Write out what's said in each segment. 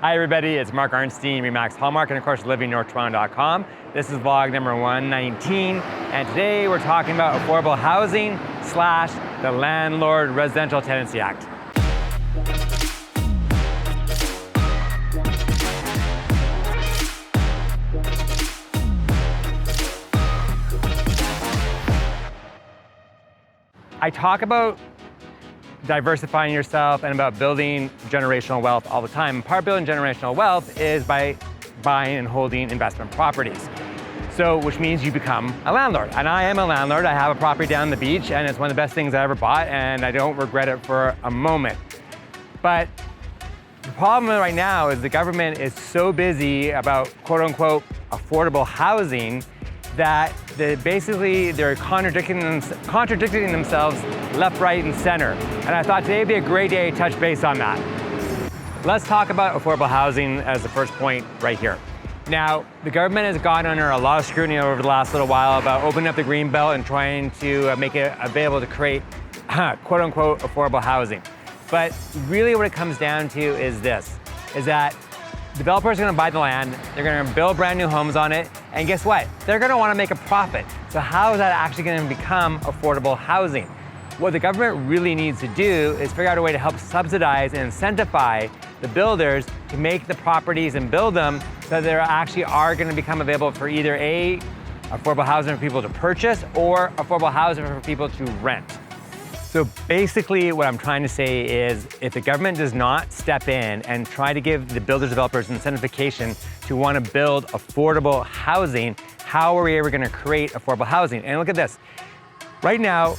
Hi everybody, it's Mark Arnstein, Remax Hallmark, and of course livingnorthtoronto.com. This is vlog number 119, and today we're talking about affordable housing / the Landlord Residential Tenancy Act. I talk about diversifying yourself and about building generational wealth all the time. Part of building generational wealth is by buying and holding investment properties. So, which means you become a landlord. And I am a landlord. I have a property down the beach and it's one of the best things I ever bought and I don't regret it for a moment. But the problem right now is the government is so busy about quote unquote affordable housing that they're contradicting themselves left, right, and center. And I thought today would be a great day to touch base on that. Let's talk about affordable housing as the first point right here. Now, the government has gotten under a lot of scrutiny over the last little while about opening up the green belt and trying to make it available to create quote unquote affordable housing. But really what it comes down to is this, is that developers are gonna buy the land, they're gonna build brand new homes on it, and guess what? They're gonna wanna make a profit. So how is that actually gonna become affordable housing? What the government really needs to do is figure out a way to help subsidize and incentivize the builders to make the properties and build them so they actually are gonna become available for either A, affordable housing for people to purchase, or affordable housing for people to rent. So basically what I'm trying to say is if the government does not step in and try to give the builders developers incentivization to want to build affordable housing, how are we ever going to create affordable housing? And look at this. Right now,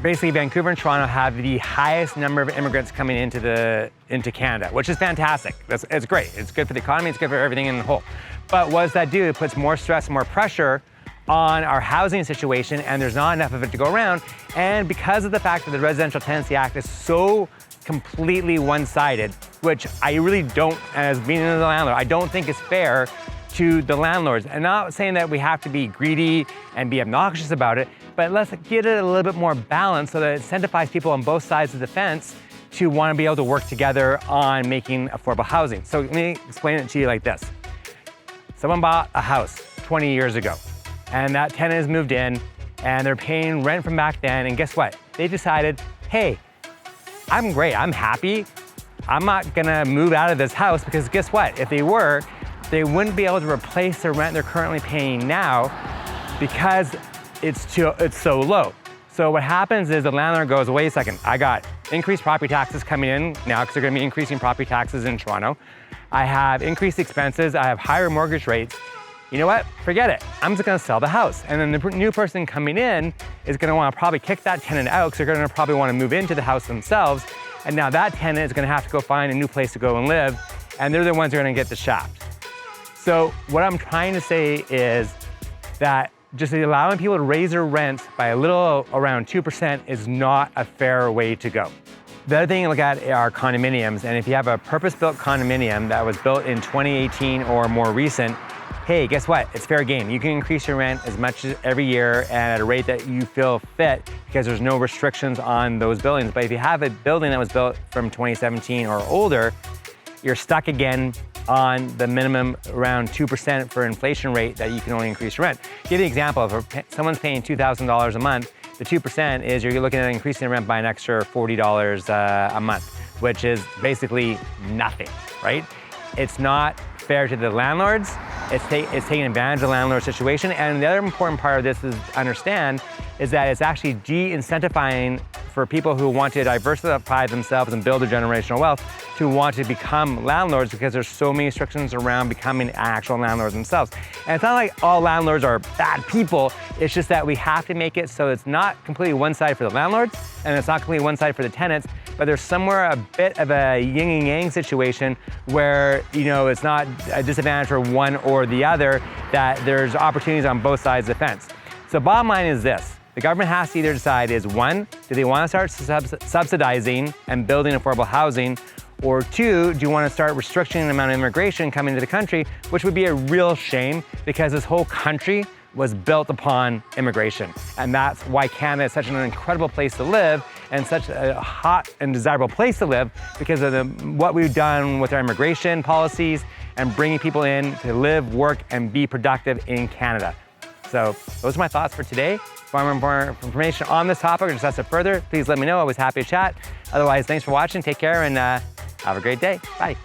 basically Vancouver and Toronto have the highest number of immigrants coming into Canada, which is fantastic. It's great. It's good for the economy. It's good for everything in the whole. But what does that do? It puts more stress, more pressure on our housing situation, and there's not enough of it to go around. And because of the fact that the Residential Tenancy Act is so completely one-sided, which I really don't, as being a landlord, I don't think is fair to the landlords. And not saying that we have to be greedy and be obnoxious about it, but let's get it a little bit more balanced so that it incentivizes people on both sides of the fence to want to be able to work together on making affordable housing. So let me explain it to you like this. Someone bought a house 20 years ago. And that tenant has moved in and they're paying rent from back then, and guess what? They decided, hey, I'm great, I'm happy. I'm not gonna move out of this house because guess what? If they were, they wouldn't be able to replace the rent they're currently paying now because it's so low. So what happens is the landlord goes, wait a second, I got increased property taxes coming in now because they're gonna be increasing property taxes in Toronto. I have increased expenses, I have higher mortgage rates. You know what? Forget it. I'm just gonna sell the house. And then the new person coming in is gonna wanna probably kick that tenant out because they're gonna probably wanna move into the house themselves. And now that tenant is gonna have to go find a new place to go and live, and they're the ones who are gonna get the shaft. So what I'm trying to say is that just allowing people to raise their rents by a little around 2% is not a fair way to go. The other thing you look at are condominiums, and if you have a purpose-built condominium that was built in 2018 or more recent, hey, guess what? It's fair game. You can increase your rent as much as every year and at a rate that you feel fit because there's no restrictions on those buildings. But if you have a building that was built from 2017 or older, you're stuck again on the minimum around 2% for inflation rate that you can only increase your rent. Give you an example, if someone's paying $2,000 a month, the 2% is you're looking at increasing the rent by an extra $40 a month, which is basically nothing, right? It's not fair to the landlords. It's taking advantage of the landlord situation. And the other important part of this is understand is that it's actually de-incentivizing for people who want to diversify themselves and build a generational wealth to want to become landlords because there's so many restrictions around becoming actual landlords themselves. And it's not like all landlords are bad people. It's just that we have to make it so it's not completely one side for the landlords and it's not completely one side for the tenants, but there's somewhere a bit of a yin and yang situation where, you know, it's not a disadvantage for one or the other, that there's opportunities on both sides of the fence. So bottom line is this. The government has to either decide is one, do they want to start subsidizing and building affordable housing, or two, do you want to start restricting the amount of immigration coming to the country, which would be a real shame because this whole country was built upon immigration. And that's why Canada is such an incredible place to live and such a hot and desirable place to live, because of what we've done with our immigration policies and bringing people in to live, work, and be productive in Canada. So those are my thoughts for today. If you want more information on this topic or discuss it further, please let me know. I was happy to chat. Otherwise, thanks for watching. Take care and have a great day. Bye.